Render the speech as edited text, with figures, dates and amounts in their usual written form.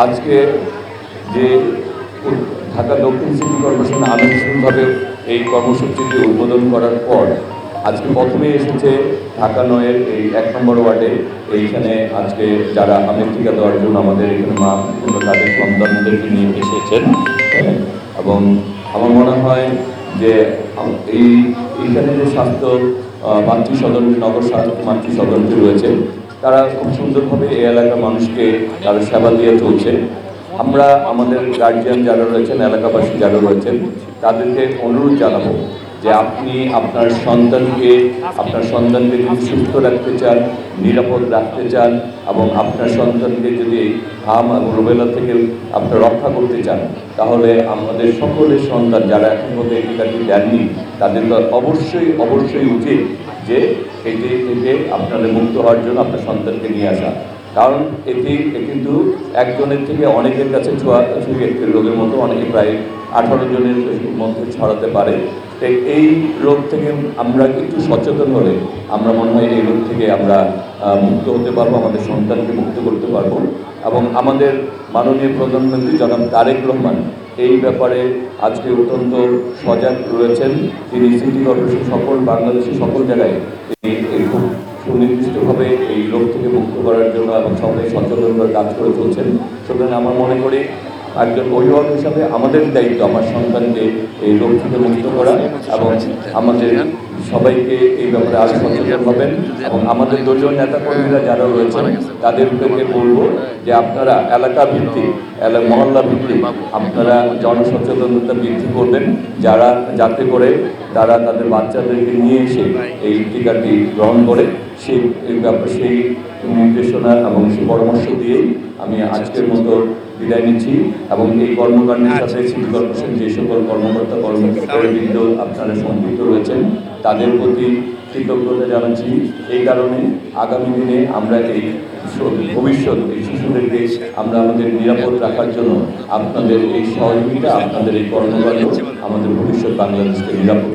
আজকে যে ঢাকা দক্ষিণ সিটি কর্পোরেশন আনুষ্ঠানিকভাবে এই কর্মসূচিটি উদ্বোধন করার পর আজকে প্রথমে এসেছে ঢাকা নয়ের এই 1 নম্বর ওয়ার্ডে এইখানে আজকে যারা আমেরিকা দেওয়ার জন্য আমাদের এখানে মা কিংবা তাদের সন্তানদেরকে নিয়ে এসেছেন। এবং আমার মনে হয় যে এইখানে যে স্বাস্থ্য মাতৃ সদন নগর স্বাস্থ্য মাতৃ সদনটি রয়েছে তারা খুব সুন্দরভাবে এই এলাকার মানুষকে তারা সেবা দিয়ে চলছে। আমরা আমাদের গার্জিয়ান যারা রয়েছেন, এলাকাবাসী যারা রয়েছেন, তাদেরকে অনুরোধ জানাবো যে আপনি আপনার সন্তানকে যদি সুস্থ রাখতে চান, নিরাপদ রাখতে চান এবং আপনার সন্তানকে যদি হাম এবং রুবেলা থেকে আপনার রক্ষা করতে চান, তাহলে আমাদের সকলের সন্তান যারা এখন পর্যন্ত এই টিকাটি দেননি তাদের তো অবশ্যই উচিত যে এটি থেকে আপনাদের মুক্ত হওয়ার জন্য আপনার সন্তানকে নিয়ে আসা। কারণ এটি কিন্তু একজনের থেকে অনেকের কাছে ছোঁয়াছুঁয়ি একটি রোগের মতো অনেকে প্রায় 18 জনের মধ্যে ছড়াতে পারে। এই রোগ থেকে আমরা একটু সচেতন হলে আমরা মনে হয় এই রোগ থেকে আমরা মুক্ত হতে পারবো, আমাদের সন্তানকে মুক্ত করতে পারবো। এবং আমাদের মাননীয় প্রধানমন্ত্রী জনাব তারেক রহমান এই ব্যাপারে আজকে অত্যন্ত সজাগ রয়েছেন। তিনি সিটি কর্পোরেশন বাংলাদেশের সকল জায়গায় খুব সুনির্দিষ্টভাবে এই রোগ থেকে মুক্ত করার জন্য এবং সবাই সচেতনভাবে কাজ করে চলছেন। সুতরাং আমার মনে করি একজন অভিভাবক হিসাবে আমাদের দায়িত্ব আমার সন্তানকে এই রোগ থেকে মুক্ত করা এবং আমাদের সবাইকে এই ব্যাপারে আরো সচেতন হবেন। এবং আমাদের দলীয় নেতাকর্মীরা যারা রয়েছেন তাদেরকে বলবো যে আপনারা এলাকা ভিত্তিক মহল্লা ভিত্তিক আপনারা জনসচেতনতা বৃদ্ধি করবেন, যাতে করে তারা তাদের বাচ্চাদেরকে নিয়ে এসে এই টিকাটি গ্রহণ করে সেই নির্দেশনা এবং সেই পরামর্শ দিয়েই আমি আজকের মতো বিদায় নিচ্ছি। এবং এই কর্মকাণ্ডের সাথে সিটি কর্পোরেশন যে সকল কর্মকর্তাবৃন্দ আপনারা সম্পৃক্ত রয়েছেন তাদের প্রতি কৃতজ্ঞতা জানাচ্ছি। এই কারণে আগামী দিনে আমরা এই ভবিষ্যৎ এই শিশুদেরকে আমরা আমাদের নিরাপদ রাখার জন্য আপনাদের এই সহযোগিতা, আপনাদের এই কর্মকাণ্ড আমাদের ভবিষ্যৎ বাংলাদেশকে নিরাপদ